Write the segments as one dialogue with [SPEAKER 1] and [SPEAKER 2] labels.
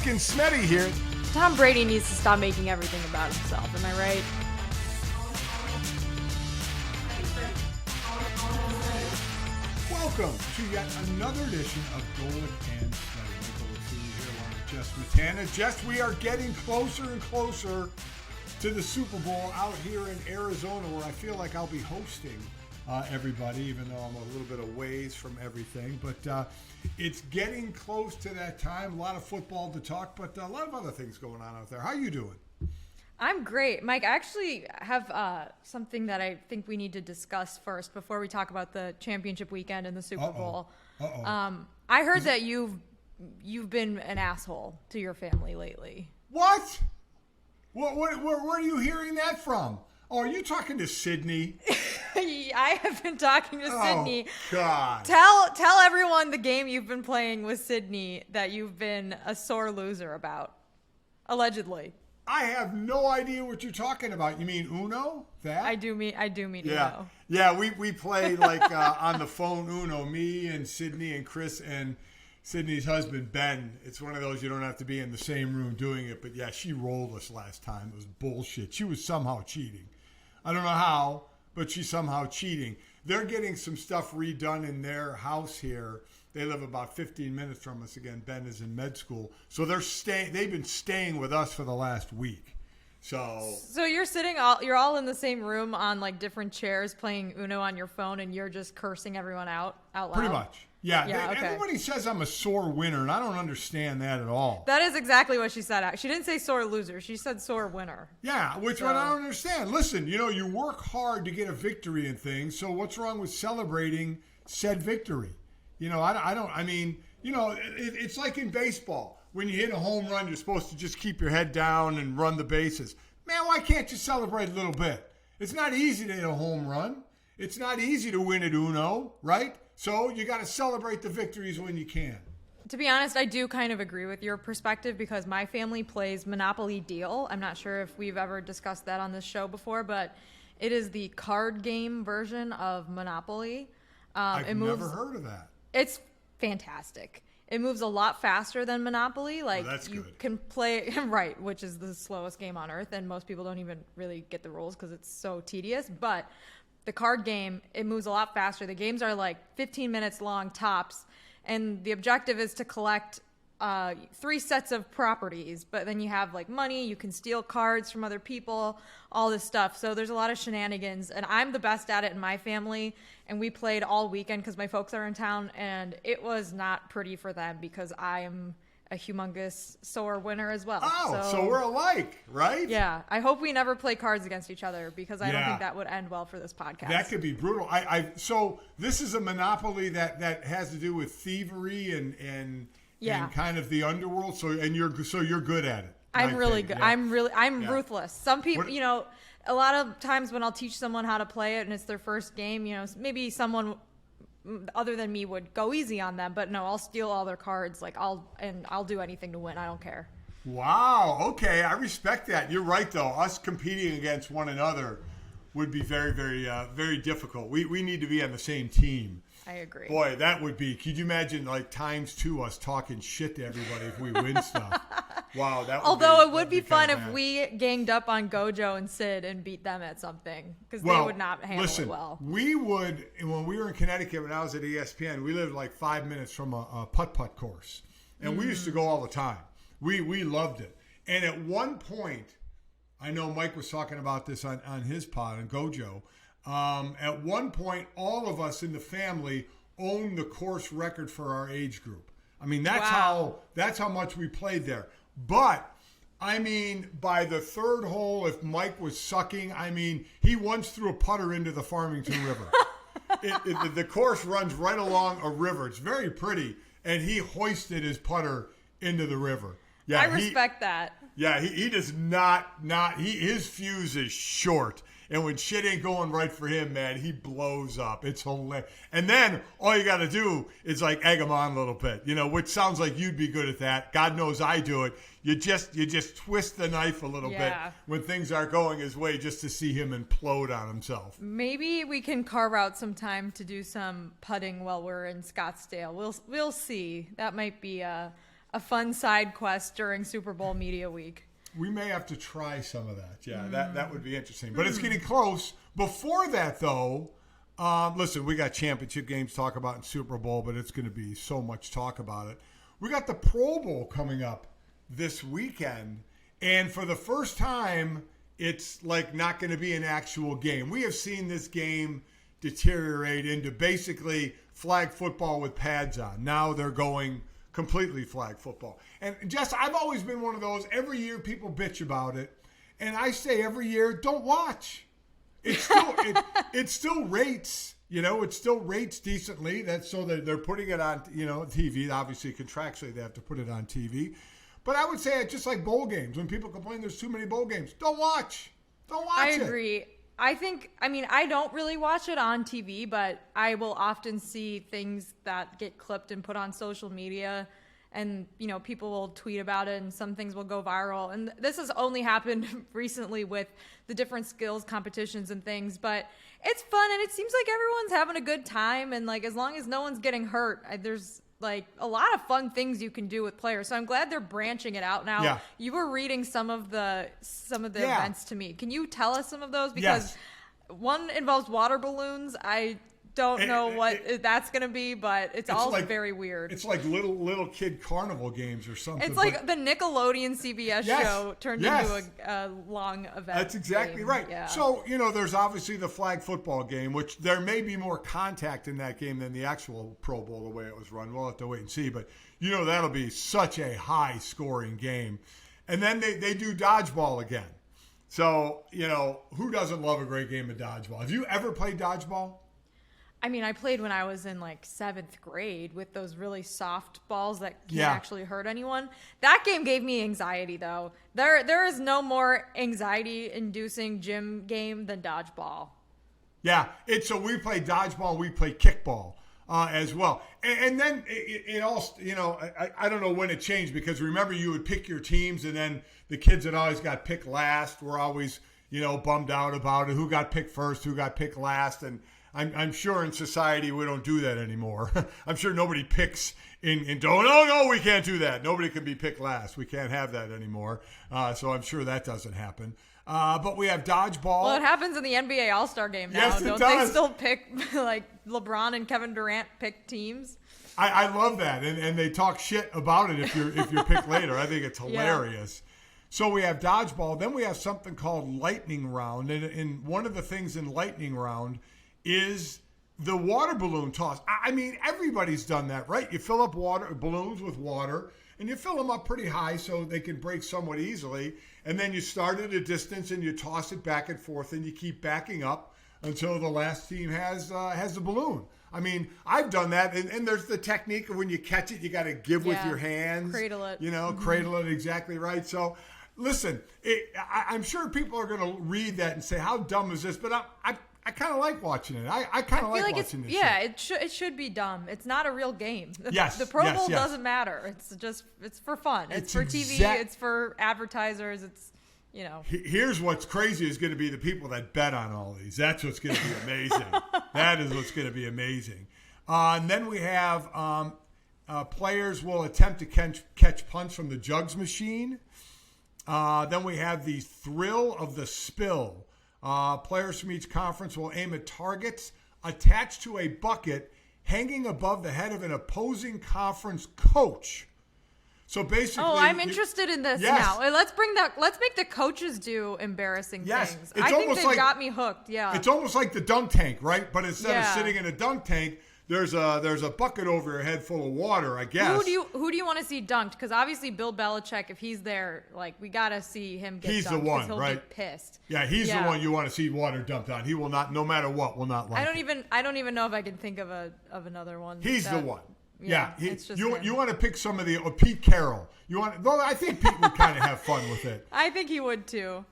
[SPEAKER 1] Golic and Smetty here.
[SPEAKER 2] Tom Brady needs to stop making everything about himself. Am I right?
[SPEAKER 1] Welcome to yet another edition of Golic and Smetty. Michael here along with Jess Matana. Jess, we are getting closer and closer to the Super Bowl out here in Arizona, where I feel like I'll be hosting everybody, even though I'm a little bit of ways from everything. But it's getting close to that time. A lot of football to talk, but a lot of other things going on out there. How you doing?
[SPEAKER 2] I'm great. Mike, I actually have something that I think we need to discuss first before we talk about the championship weekend and the Super Bowl. I heard that you've been an asshole to your family lately.
[SPEAKER 1] What? Where are you hearing that from? Oh, are you talking to Sydney?
[SPEAKER 2] I have been talking to Sydney.
[SPEAKER 1] Oh, God.
[SPEAKER 2] Tell everyone the game you've been playing with Sydney that you've been a sore loser about. Allegedly.
[SPEAKER 1] I have no idea what you're talking about. You mean Uno? That?
[SPEAKER 2] I do mean Uno.
[SPEAKER 1] Yeah, we play like on the phone Uno, me and Sydney and Chris and Sydney's husband, Ben. It's one of those you don't have to be in the same room doing it. But yeah, she rolled us last time. It was bullshit. She was somehow cheating. I don't know how, but she's somehow cheating. They're getting some stuff redone in their house here. They live about 15 minutes from us. Again, Ben is in med school. So they've been staying with us for the last week. So
[SPEAKER 2] you're all in the same room on like different chairs playing Uno on your phone, and you're just cursing everyone out loud.
[SPEAKER 1] Pretty much. Yeah,
[SPEAKER 2] okay.
[SPEAKER 1] Everybody says I'm a sore winner, and I don't understand that at all.
[SPEAKER 2] That is exactly what she said. She didn't say sore loser. She said sore winner.
[SPEAKER 1] Yeah, which one I don't understand. Listen, you work hard to get a victory in things, so what's wrong with celebrating said victory? It's like in baseball. When you hit a home run, you're supposed to just keep your head down and run the bases. Man, why can't you celebrate a little bit? It's not easy to hit a home run. It's not easy to win at Uno, right? So you got to celebrate the victories when you can.
[SPEAKER 2] To be honest, I do kind of agree with your perspective because my family plays Monopoly Deal. I'm not sure if we've ever discussed that on this show before, but it is the card game version of Monopoly.
[SPEAKER 1] I've never heard of that.
[SPEAKER 2] It's fantastic. It moves a lot faster than Monopoly. Like
[SPEAKER 1] that's
[SPEAKER 2] you
[SPEAKER 1] good.
[SPEAKER 2] Can play right, which is the slowest game on earth, and most people don't even really get the rules because it's so tedious. But the card game, it moves a lot faster. The games are like 15 minutes long tops, and the objective is to collect 3 sets of properties. But then you have like money, you can steal cards from other people, all this stuff. So there's a lot of shenanigans, and I'm the best at it in my family. And we played all weekend because my folks are in town, and it was not pretty for them because I am a humongous sore winner as well.
[SPEAKER 1] Oh, so we're alike, right?
[SPEAKER 2] Yeah. I hope we never play cards against each other because I don't think that would end well for this podcast.
[SPEAKER 1] That could be brutal. So this is a Monopoly that has to do with thievery and kind of the underworld. So you're good at it.
[SPEAKER 2] I'm really good. Yeah. I'm ruthless. Some people, a lot of times when I'll teach someone how to play it and it's their first game, maybe someone other than me would go easy on them, but no, I'll steal all their cards. Like I'll do anything to win. I don't care.
[SPEAKER 1] Wow. Okay. I respect that. You're right though. Us competing against one another would be very, very, very difficult. We need to be on the same team.
[SPEAKER 2] I agree.
[SPEAKER 1] Boy, that would be. Could you imagine like times 2 us talking shit to everybody if we win stuff? Wow, that.
[SPEAKER 2] Although it would be fun if we ganged up on Gojo and Sid and beat them at something because they would not handle it well.
[SPEAKER 1] We would when we were in Connecticut when I was at ESPN. We lived like 5 minutes from a putt-putt course, and we used to go all the time. We loved it. And at one point, I know Mike was talking about this on his pod and Gojo. At one point, all of us in the family owned the course record for our age group. I mean, that's how much we played there. But I mean, by the 3rd hole, if Mike was sucking, I mean, he once threw a putter into the Farmington River. The course runs right along a river. It's very pretty, and he hoisted his putter into the river. Yeah,
[SPEAKER 2] I respect that.
[SPEAKER 1] Yeah, he does not. His fuse is short. And when shit ain't going right for him, man, he blows up. It's hilarious. And then all you got to do is like egg him on a little bit, which sounds like you'd be good at that. God knows I do it. You just twist the knife a little bit when things aren't going his way just to see him implode on himself.
[SPEAKER 2] Maybe we can carve out some time to do some putting while we're in Scottsdale. We'll see. That might be a a fun side quest during Super Bowl media week.
[SPEAKER 1] We may have to try some of that. Yeah, that would be interesting. But it's getting close. Before that, though, listen, we got championship games to talk about in Super Bowl, but it's going to be so much talk about it. We got the Pro Bowl coming up this weekend. And for the first time, it's like not going to be an actual game. We have seen this game deteriorate into basically flag football with pads on. Now they're going completely flag football. And Jess, I've always been one of those. Every year people bitch about it. And I say every year, don't watch. It still rates, it still rates decently. That's so that they're putting it on, TV. Obviously, contractually, they have to put it on TV. But I would say it's just like bowl games. When people complain there's too many bowl games, don't watch. Don't watch it.
[SPEAKER 2] I agree. I don't really watch it on TV, but I will often see things that get clipped and put on social media. And, people will tweet about it and some things will go viral. And this has only happened recently with the different skills competitions and things. But it's fun and it seems like everyone's having a good time. And, as long as no one's getting hurt, there's a lot of fun things you can do with players. So I'm glad they're branching it out now.
[SPEAKER 1] Yeah.
[SPEAKER 2] You were reading some of the events to me. Can you tell us some of those? Because one involves water balloons. I don't know what that's going to be, but it's all very weird.
[SPEAKER 1] It's like little kid carnival games or something.
[SPEAKER 2] It's like the Nickelodeon CBS show turned into a long event.
[SPEAKER 1] That's exactly right.
[SPEAKER 2] Yeah.
[SPEAKER 1] So, there's obviously the flag football game, which there may be more contact in that game than the actual Pro Bowl, the way it was run. We'll have to wait and see. But, that'll be such a high-scoring game. And then they do dodgeball again. So, who doesn't love a great game of dodgeball? Have you ever played dodgeball?
[SPEAKER 2] I played when I was in 7th grade with those really soft balls that can't actually hurt anyone. That game gave me anxiety, though. There is no more anxiety-inducing gym game than dodgeball.
[SPEAKER 1] Yeah, so we play dodgeball, we play kickball as well. And then it all, I don't know when it changed because remember you would pick your teams and then the kids that always got picked last were always, bummed out about it. Who got picked first, who got picked last, and I'm sure in society we don't do that anymore. I'm sure nobody picks no, we can't do that. Nobody can be picked last. We can't have that anymore. So I'm sure that doesn't happen. But we have dodgeball.
[SPEAKER 2] Well, it happens in the NBA All-Star game now.
[SPEAKER 1] Yes,
[SPEAKER 2] don't they still pick, LeBron and Kevin Durant pick teams?
[SPEAKER 1] I love that. And they talk shit about it if you're picked later. I think it's hilarious. Yeah. So we have dodgeball. Then we have something called lightning round. And one of the things in lightning round is the water balloon toss. Everybody's done that, right? You fill up balloons with water, and you fill them up pretty high so they can break somewhat easily. And then you start at a distance, and you toss it back and forth, and you keep backing up until the last team has the balloon. I've done that, and there's the technique of when you catch it, you got to give with your hands.
[SPEAKER 2] Cradle it.
[SPEAKER 1] Cradle it, exactly right. So, listen, I'm sure people are going to read that and say, how dumb is this? But I kind of like watching it. I kind of like watching this.
[SPEAKER 2] Yeah, it should be dumb. It's not a real game. The Pro Bowl doesn't matter. It's for fun. It's for TV. It's for advertisers. It's
[SPEAKER 1] Here's what's crazy is going to be the people that bet on all these. That's what's going to be amazing. That is what's going to be amazing. And then we have players will attempt to catch punts from the jugs machine. Then we have the thrill of the spill. Players from each conference will aim at targets attached to a bucket hanging above the head of an opposing conference coach. So basically,
[SPEAKER 2] I'm interested in this now. Let's make the coaches do embarrassing things. I think they've got me hooked. Yeah,
[SPEAKER 1] it's almost like the dunk tank, right? But instead of sitting in a dunk tank, there's a bucket over your head full of water, I guess.
[SPEAKER 2] Who do you want to see dunked? Because obviously Bill Belichick, if he's there, we gotta see him get dunked.
[SPEAKER 1] He's the one,
[SPEAKER 2] he'll
[SPEAKER 1] right?
[SPEAKER 2] Get pissed.
[SPEAKER 1] Yeah, he's the one you want to see water dumped on. He will not, no matter what, will not like.
[SPEAKER 2] I don't even know if I can think of another one.
[SPEAKER 1] He's the one. Yeah,
[SPEAKER 2] it's just
[SPEAKER 1] you want to pick some of the Pete Carroll. I think Pete would kind of have fun with it.
[SPEAKER 2] I think he would too.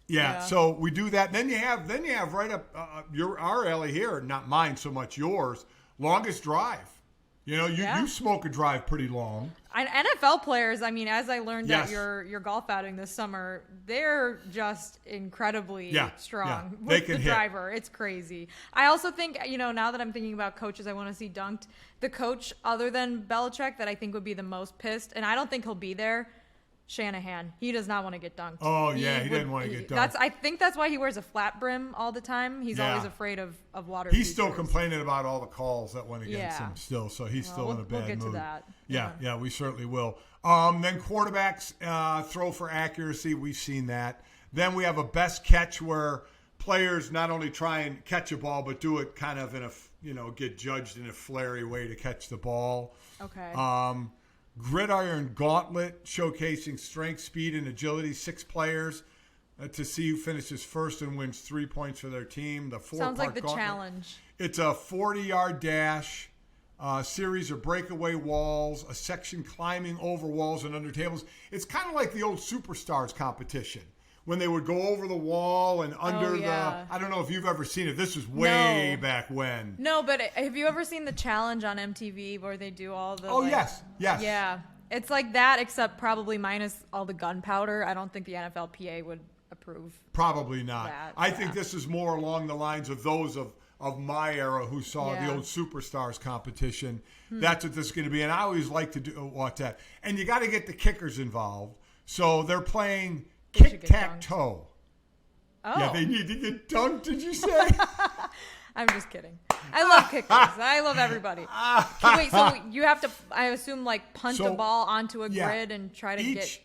[SPEAKER 1] Yeah, so we do that. Then you have right up our alley here, not mine so much, yours. Longest drive. You smoke a drive pretty long.
[SPEAKER 2] And NFL players, I mean, as I learned
[SPEAKER 1] Yes.
[SPEAKER 2] at your golf outing this summer, they're just incredibly strong
[SPEAKER 1] They
[SPEAKER 2] with
[SPEAKER 1] can
[SPEAKER 2] the
[SPEAKER 1] hit.
[SPEAKER 2] driver. It's crazy. I also think, now that I'm thinking about coaches I want to see dunked, the coach other than Belichick that I think would be the most pissed, and I don't think he'll be there, Shanahan. He does not want to get dunked.
[SPEAKER 1] Oh, yeah, he didn't want to get dunked.
[SPEAKER 2] I think that's why he wears a flat brim all the time. He's
[SPEAKER 1] Yeah.
[SPEAKER 2] always afraid of water.
[SPEAKER 1] He's still
[SPEAKER 2] features.
[SPEAKER 1] complaining about all the calls that went against
[SPEAKER 2] Yeah.
[SPEAKER 1] him still, so he's still in a bad
[SPEAKER 2] We'll get
[SPEAKER 1] mood.
[SPEAKER 2] to that.
[SPEAKER 1] Yeah, we certainly will. Then quarterbacks throw for accuracy. We've seen that. Then we have a best catch where players not only try and catch a ball, but do it kind of in a, get judged in a flary way to catch the ball.
[SPEAKER 2] Okay.
[SPEAKER 1] Gridiron gauntlet showcasing strength, speed, and agility. 6 players to see who finishes first and wins 3 points for their team. The 4-part
[SPEAKER 2] Sounds like the
[SPEAKER 1] gauntlet.
[SPEAKER 2] challenge.
[SPEAKER 1] It's a 40-yard dash, a series of breakaway walls, a section climbing over walls and under tables. It's kind of like the old Superstars competition when they would go over the wall and under
[SPEAKER 2] yeah.
[SPEAKER 1] I don't know if you've ever seen it. This was way
[SPEAKER 2] No.
[SPEAKER 1] back when.
[SPEAKER 2] No, but have you ever seen the challenge on MTV where they do all the?
[SPEAKER 1] Oh, yes.
[SPEAKER 2] Yeah, it's like that, except probably minus all the gunpowder. I don't think the NFLPA would approve.
[SPEAKER 1] Probably not. I think
[SPEAKER 2] yeah.
[SPEAKER 1] this is more along the lines of those of my era who saw the old Superstars competition. That's what this is going to be. And I always like to watch that. And you got to get the kickers involved. So they're playing tic-tac-toe.
[SPEAKER 2] Oh.
[SPEAKER 1] Yeah, they need to get dunked, did you say?
[SPEAKER 2] I'm just kidding. I love kickers. I love everybody. Wait, so you have to, I assume, punt a ball onto a grid and try to get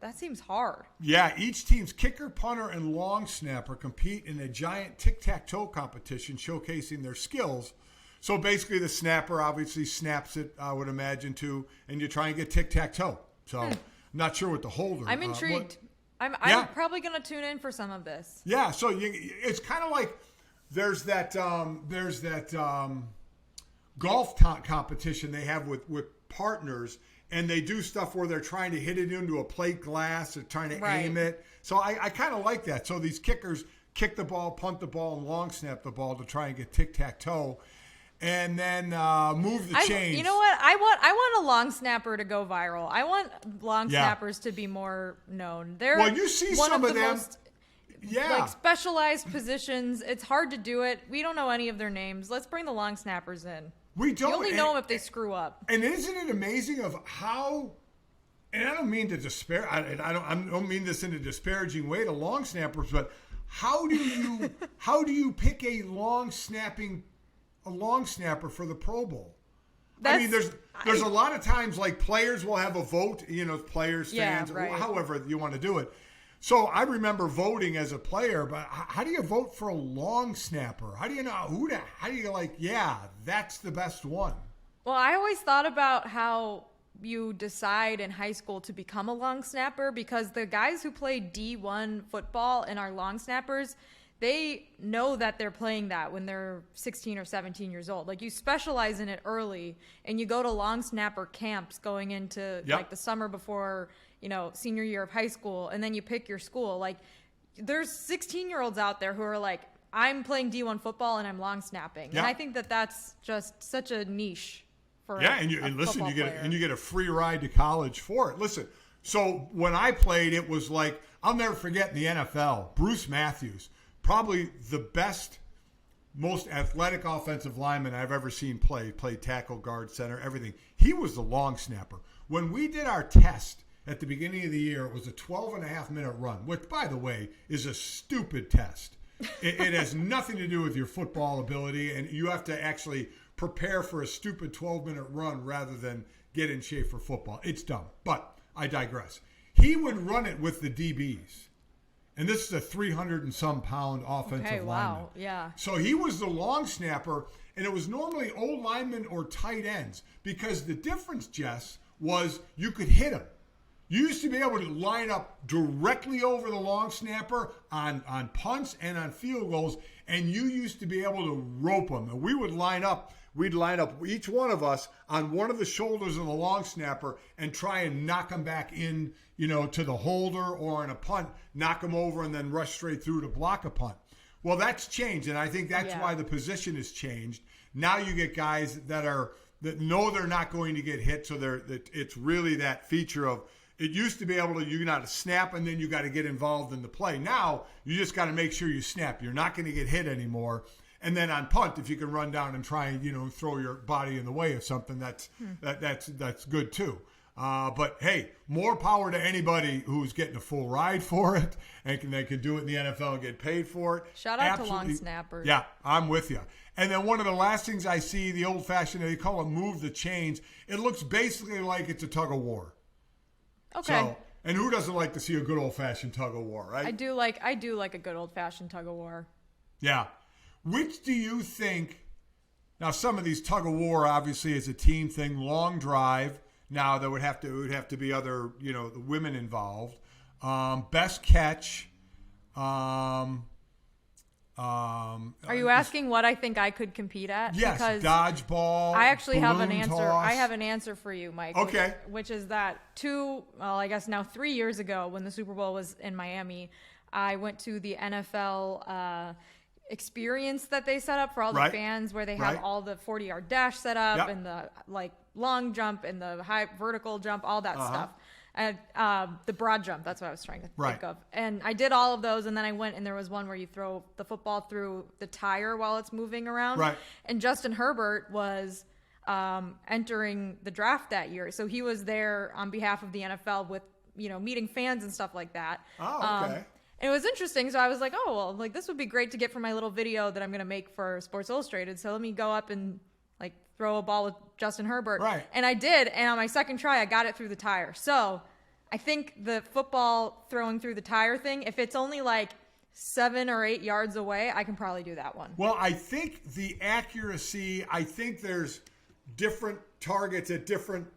[SPEAKER 2] that seems hard.
[SPEAKER 1] Yeah, each team's kicker, punter, and long snapper compete in a giant tic-tac-toe competition showcasing their skills. So basically the snapper obviously snaps it, I would imagine, too, and you try and get tic-tac-toe. So not sure what the holder.
[SPEAKER 2] I'm intrigued. I'm probably going to tune in for some of this.
[SPEAKER 1] Yeah, so it's kind of like there's that golf competition they have with partners, and they do stuff where they're trying to hit it into a plate glass or trying to aim it. So I kind of like that. So these kickers kick the ball, punt the ball, and long snap the ball to try and get tic-tac-toe. And then move the chains.
[SPEAKER 2] You know what? I want a long snapper to go viral. I want long snappers to be more known. They're
[SPEAKER 1] you see
[SPEAKER 2] one
[SPEAKER 1] some
[SPEAKER 2] of
[SPEAKER 1] of
[SPEAKER 2] the
[SPEAKER 1] them.
[SPEAKER 2] most specialized positions. It's hard to do it. We don't know any of their names. Let's bring the long snappers in.
[SPEAKER 1] We don't.
[SPEAKER 2] You only know them if they screw up.
[SPEAKER 1] And isn't it amazing of how? And I don't mean to despair. I don't mean this in a disparaging way to long snappers, but how do you pick a long snapper for the Pro Bowl? I mean, there's a lot of times players will have a vote, players, fans, however you want to do it. So I remember voting as a player, but how do you vote for a long snapper? How do you know how do you that's the best one?
[SPEAKER 2] Well, I always thought about how you decide in high school to become a long snapper, because the guys who play D1 football and are long snappers, they know that they're playing that when they're 16 or 17 years old. You specialize in it early, and you go to long snapper camps going into the summer before, senior year of high school, and then you pick your school. There's 16-year-olds out there who are I'm playing D1 football and I'm long snapping. And I think that that's just such a niche for
[SPEAKER 1] and listen, you
[SPEAKER 2] player.
[SPEAKER 1] get a free ride to college for it. Listen, so when I played, it was I'll never forget in the NFL, Bruce Matthews, probably the best, most athletic offensive lineman I've ever seen play tackle, guard, center, everything. He was the long snapper. When we did our test at the beginning of the year, it was a 12.5-minute run, which, by the way, is a stupid test. It has nothing to do with your football ability, and you have to actually prepare for a stupid 12-minute run rather than get in shape for football. It's dumb, but I digress. He would run it with the DBs. And this is a 300 and some pound offensive lineman.
[SPEAKER 2] Wow, yeah.
[SPEAKER 1] So he was the long snapper, and it was normally old linemen or tight ends, because the difference, Jess, was you could hit him. You used to be able to line up directly over the long snapper on punts and on field goals, and you used to be able to rope them. And we would line up. We'd line up each one of us on one of the shoulders of the long snapper and try and knock them back in, to the holder, or in a punt, knock them over and then rush straight through to block a punt. Well, that's changed, and I think that's why the position has changed. Now you get guys that are, that know they're not going to get hit. So it's really that feature of, it used to be able to, you got to snap and then you got to get involved in the play. Now you just got to make sure you snap. You're not going to get hit anymore. And then on punt, if you can run down and try and, throw your body in the way of something, that's good too. But hey, more power to anybody who's getting a full ride for it and they can do it in the NFL and get paid for it.
[SPEAKER 2] Shout out to long snappers.
[SPEAKER 1] Yeah, I'm with you. And then one of the last things I see, the old-fashioned, they call it move the chains. It looks basically like it's a tug of war.
[SPEAKER 2] Okay.
[SPEAKER 1] So, and who doesn't like to see a good old-fashioned tug of war, right?
[SPEAKER 2] I do like a good old-fashioned tug of war.
[SPEAKER 1] Yeah. Which do you think? Now, some of these tug of war obviously is a team thing. Long drive. Now there would have to be other the women involved. Best catch.
[SPEAKER 2] Are you asking what I think I could compete at?
[SPEAKER 1] Yes,
[SPEAKER 2] because
[SPEAKER 1] dodgeball.
[SPEAKER 2] I actually have an
[SPEAKER 1] balloon
[SPEAKER 2] answer.
[SPEAKER 1] toss.
[SPEAKER 2] I have an answer for you, Mike.
[SPEAKER 1] Okay.
[SPEAKER 2] Which is that 3 years ago when the Super Bowl was in Miami, I went to the NFL experience that they set up for all the fans, where they have all the 40-yard dash set up and the long jump and the high vertical jump, all that stuff. And the broad jump, that's what I was trying to think of. And I did all of those, and then I went, and there was one where you throw the football through the tire while it's moving around. Right. And Justin Herbert was entering the draft that year. So he was there on behalf of the NFL with, meeting fans and stuff like that.
[SPEAKER 1] Oh, okay.
[SPEAKER 2] And it was interesting. So I was like, this would be great to get for my little video that I'm going to make for Sports Illustrated. So let me go up and throw a ball with Justin Herbert.
[SPEAKER 1] Right.
[SPEAKER 2] And I did. And on my second try, I got it through the tire. So I think the football throwing through the tire thing, if it's only 7 or 8 yards away, I can probably do that one.
[SPEAKER 1] Well, I think the accuracy, there's different targets at different,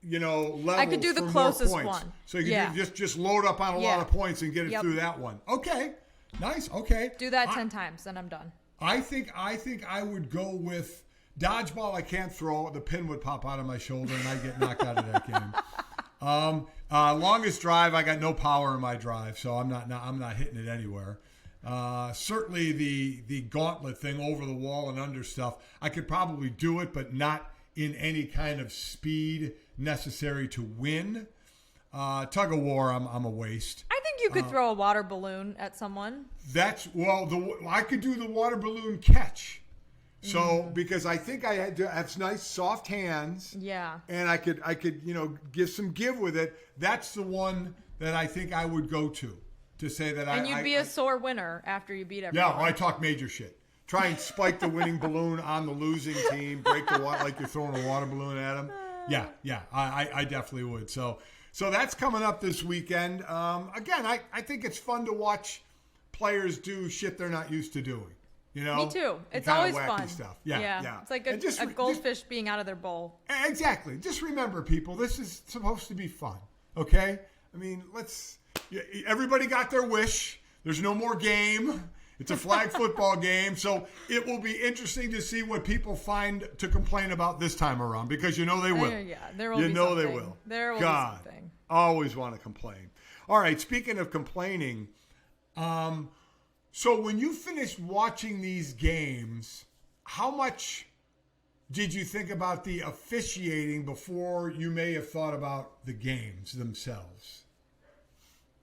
[SPEAKER 1] levels.
[SPEAKER 2] I could do the closest
[SPEAKER 1] points.
[SPEAKER 2] One.
[SPEAKER 1] So you can just load up on a lot of points and get it through that one. Okay. Nice. Okay.
[SPEAKER 2] Do that 10 times, then I'm done.
[SPEAKER 1] I think I would go with dodgeball. I can't throw. The pin would pop out of my shoulder and I'd get knocked out of that game. Longest drive, I got no power in my drive, so I'm not hitting it anywhere. Certainly the gauntlet thing, over the wall and under stuff, I could probably do it, but not in any kind of speed necessary to win. Tug of war, I'm a waste.
[SPEAKER 2] I think you could throw a water balloon at someone.
[SPEAKER 1] I could do the water balloon catch. So because I think I have nice soft hands, and I could give some give with it. That's the one that I think I would go to say that.
[SPEAKER 2] And you'd be a sore winner after you beat everyone.
[SPEAKER 1] Yeah, I talk major shit. Try and spike the winning balloon on the losing team. Break the water like you're throwing a water balloon at them. Yeah, I definitely would. So that's coming up this weekend. Again, I think it's fun to watch players do shit they're not used to doing.
[SPEAKER 2] Me too. It's always fun.
[SPEAKER 1] Stuff. Yeah.
[SPEAKER 2] It's like a goldfish being out of their bowl.
[SPEAKER 1] Exactly. Just remember, people, this is supposed to be fun. Okay? I mean, everybody got their wish. There's no more game. It's a flag football game. So it will be interesting to see what people find to complain about this time around, because they will.
[SPEAKER 2] There will be something.
[SPEAKER 1] They will.
[SPEAKER 2] There will be something.
[SPEAKER 1] Always want to complain. All right. Speaking of complaining, so when you finished watching these games, how much did you think about the officiating before you may have thought about the games themselves?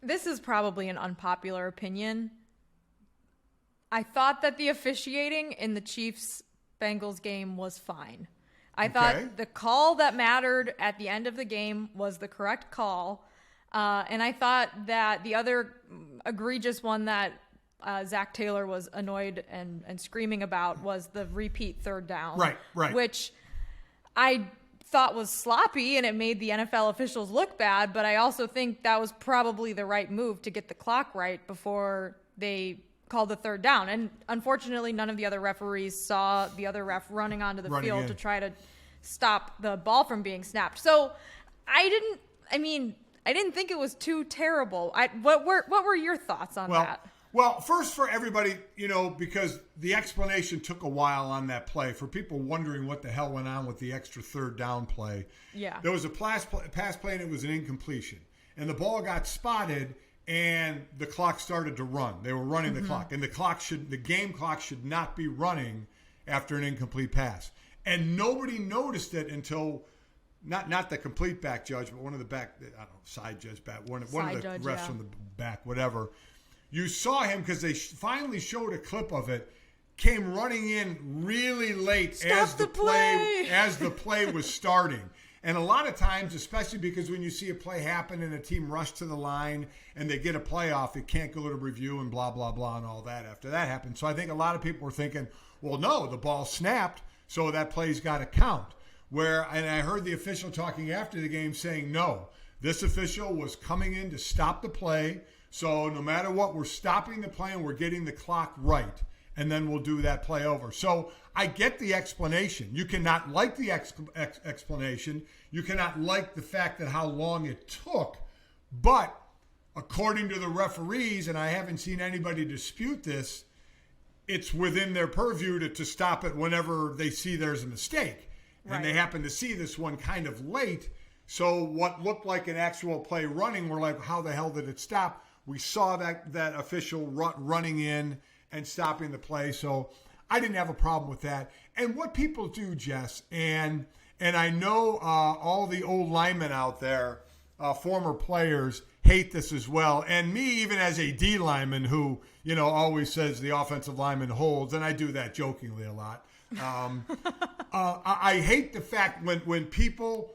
[SPEAKER 2] This is probably an unpopular opinion. I thought that the officiating in the Chiefs-Bengals game was fine. I thought the call that mattered at the end of the game was the correct call. And I thought that the other egregious one that Zach Taylor was annoyed and screaming about was the repeat third down.
[SPEAKER 1] Right.
[SPEAKER 2] Which I thought was sloppy, and it made the NFL officials look bad, but I also think that was probably the right move to get the clock right before they called the third down. And unfortunately, none of the other referees saw the other ref running onto the field to try to stop the ball from being snapped. So I didn't think it was too terrible. What were your thoughts on that?
[SPEAKER 1] Well, first for everybody, because the explanation took a while on that play. For people wondering what the hell went on with the extra third down play. Yeah. There was a pass play and it was an incompletion. And the ball got spotted and the clock started to run. They were running the clock. And the game clock should not be running after an incomplete pass. And nobody noticed it until not the complete back judge, but one of the back, I don't know, side judge back, one of the refs from the back, whatever. You saw him because they finally showed a clip of it. Came running in really late as the play was starting. And a lot of times, especially because when you see a play happen and a team rush to the line and they get a playoff, it can't go to review and blah, blah, blah and all that after that happened. So I think a lot of people were thinking, well, no, the ball snapped, so that play's got to count. And I heard the official talking after the game saying, no, this official was coming in to stop the play. So no matter what, we're stopping the play and we're getting the clock right. And then we'll do that play over. So I get the explanation. You cannot like the explanation. You cannot like the fact that how long it took. But according to the referees, and I haven't seen anybody dispute this, it's within their purview to stop it whenever they see there's a mistake. Right. And they happen to see this one kind of late. So what looked like an actual play running, we're like, how the hell did it stop? We saw that official running in and stopping the play. So I didn't have a problem with that. And what people do, Jess, and I know all the old linemen out there, former players, hate this as well. And me, even as a D lineman who, always says the offensive lineman holds, and I do that jokingly a lot. I hate the fact when people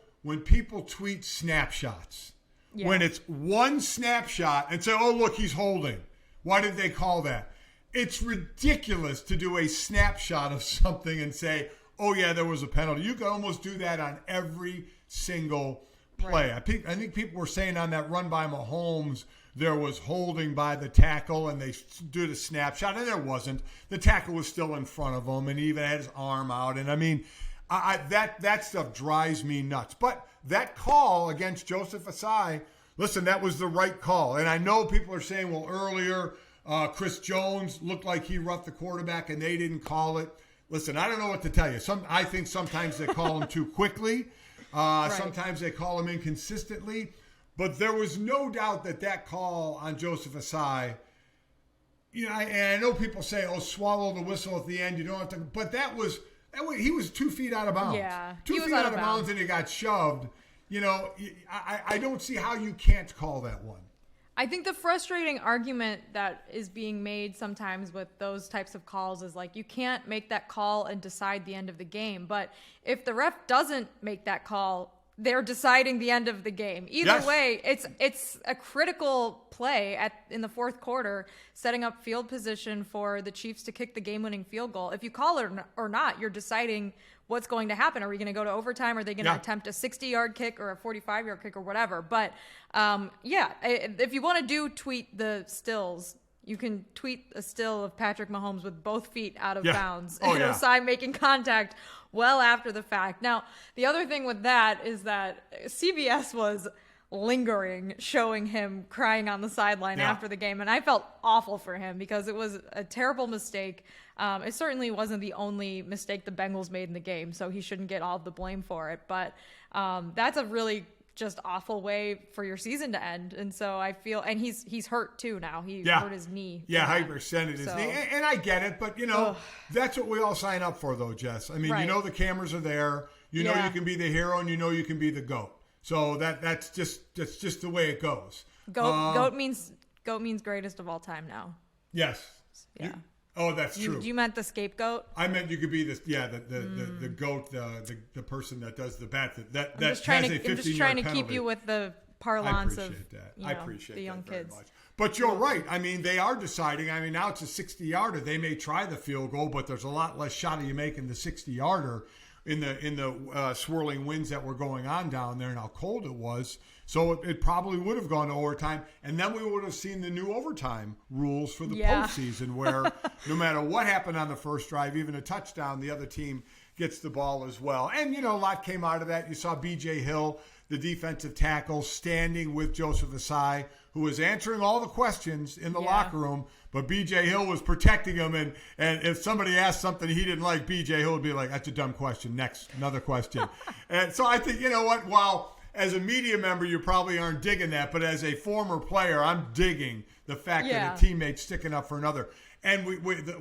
[SPEAKER 1] tweet snapshots. Yeah. When it's one snapshot and say, oh, look, he's holding. Why did they call that? It's ridiculous to do a snapshot of something and say, oh, yeah, there was a penalty. You could almost do that on every single play. Right. I think people were saying on that run by Mahomes, there was holding by the tackle, and they did a snapshot, and there wasn't. The tackle was still in front of him, and he even had his arm out. And, I mean, that stuff drives me nuts. But that call against Joseph Asai, listen, that was the right call. And I know people are saying, well, earlier – Chris Jones looked like he roughed the quarterback and they didn't call it. Listen, I don't know what to tell you. I think sometimes they call him too quickly. Right. Sometimes they call him inconsistently. But there was no doubt that call on Joseph Asai, and I know people say, oh, swallow the whistle at the end. You don't have to. But he was 2 feet out of bounds.
[SPEAKER 2] Yeah,
[SPEAKER 1] 2 feet out of bounds and he got shoved. I don't see how you can't call that one.
[SPEAKER 2] I think the frustrating argument that is being made sometimes with those types of calls is like, you can't make that call and decide the end of the game. But if the ref doesn't make that call, they're deciding the end of the game. Either way, it's a critical play in the fourth quarter, setting up field position for the Chiefs to kick the game-winning field goal. If you call it or not, you're deciding what's going to happen. Are we going to go to overtime? Are they going to attempt a 60-yard kick or a 45-yard kick or whatever? But, if you want to tweet the stills, you can tweet a still of Patrick Mahomes with both feet out of bounds and Osai making contact well after the fact. Now, the other thing with that is that CBS was lingering, showing him crying on the sideline after the game. And I felt awful for him because it was a terrible mistake. It certainly wasn't the only mistake the Bengals made in the game, so he shouldn't get all of the blame for it. But that's a really just awful way for your season to end. And so I feel, and he's hurt too now. He hurt his knee. Yeah,
[SPEAKER 1] hyperextended his knee. And I get it, but that's what we all sign up for though, Jess. I mean, the cameras are there. You know you can be the hero and you can be the GOAT. So that's just the way it goes.
[SPEAKER 2] GOAT means greatest of all time now.
[SPEAKER 1] Yes.
[SPEAKER 2] Yeah.
[SPEAKER 1] That's true.
[SPEAKER 2] You meant the scapegoat?
[SPEAKER 1] I meant you could be the GOAT, the person that does the bad. I'm
[SPEAKER 2] just trying to keep you with the parlance of
[SPEAKER 1] I appreciate
[SPEAKER 2] the young
[SPEAKER 1] that very
[SPEAKER 2] kids.
[SPEAKER 1] much. But you're right. I mean, they are deciding. I mean, now it's a 60-yarder. They may try the field goal, but there's a lot less shot of you making the 60-yarder in the swirling winds that were going on down there and how cold it was. So it probably would have gone to overtime. And then we would have seen the new overtime rules for the postseason where no matter what happened on the first drive, even a touchdown, the other team gets the ball as well. And, a lot came out of that. You saw B.J. Hill, the defensive tackle, standing with Joseph Asai, who was answering all the questions in the locker room. But B.J. Hill was protecting him. And if somebody asked something he didn't like, B.J. Hill would be like, that's a dumb question. Next, another question. And so I think, while as a media member, you probably aren't digging that. But as a former player, I'm digging the fact that a teammate's sticking up for another. And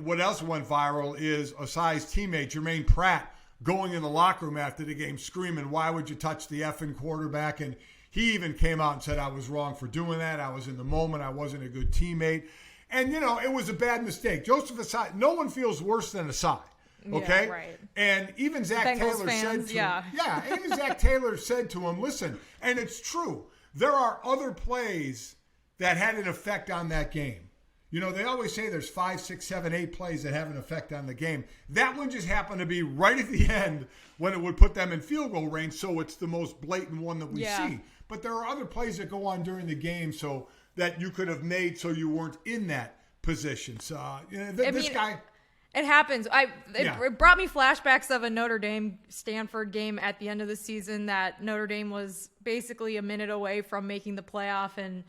[SPEAKER 1] what else went viral is Asai's teammate, Jermaine Pratt, going in the locker room after the game screaming, "Why would you touch the effing quarterback?" And he even came out and said, "I was wrong for doing that. I was in the moment. I wasn't a good teammate." And, it was a bad mistake. Joseph Asai, no one feels worse than Asai. Okay?
[SPEAKER 2] Yeah, right.
[SPEAKER 1] And even Zach
[SPEAKER 2] Bengals
[SPEAKER 1] Taylor
[SPEAKER 2] fans,
[SPEAKER 1] said to him, even Zach Taylor said to him, listen, and it's true, there are other plays that had an effect on that game. They always say there's 5, 6, 7, 8 plays that have an effect on the game. That one just happened to be right at the end when it would put them in field goal range, so it's the most blatant one that we see. But there are other plays that go on during the game so that you could have made so you weren't in that position. So, this guy...
[SPEAKER 2] It happens. It brought me flashbacks of a Notre Dame-Stanford game at the end of the season that Notre Dame was basically a minute away from making the playoff and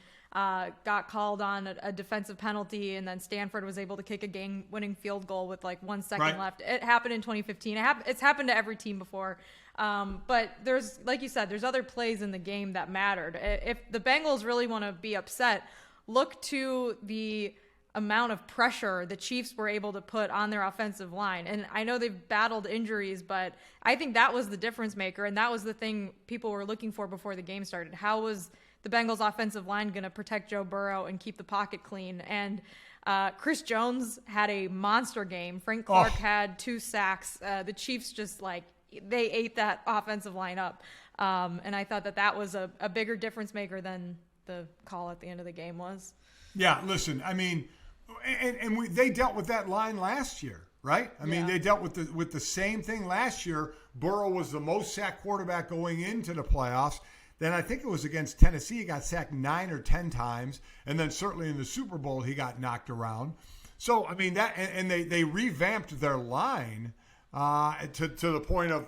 [SPEAKER 2] got called on a defensive penalty, and then Stanford was able to kick a game-winning field goal with like 1 second left. It happened in 2015. It's happened to every team before. But there's, like you said, there's other plays in the game that mattered. If the Bengals really want to be upset, look to the amount of pressure the Chiefs were able to put on their offensive line. And I know they've battled injuries, but I think that was the difference maker. And that was the thing people were looking for before the game started. How was the Bengals offensive line going to protect Joe Burrow and keep the pocket clean? And Chris Jones had a monster game. Frank Clark had 2 sacks. The Chiefs just they ate that offensive line up. And I thought that was a bigger difference maker than the call at the end of the game was.
[SPEAKER 1] Yeah, listen, I mean, they dealt with that line last year, right? I mean, they dealt with the same thing last year. Burrow was the most sacked quarterback going into the playoffs. Then I think it was against Tennessee. He got sacked 9 or 10 times. And then certainly in the Super Bowl, he got knocked around. So, I mean, they revamped their line to the point of,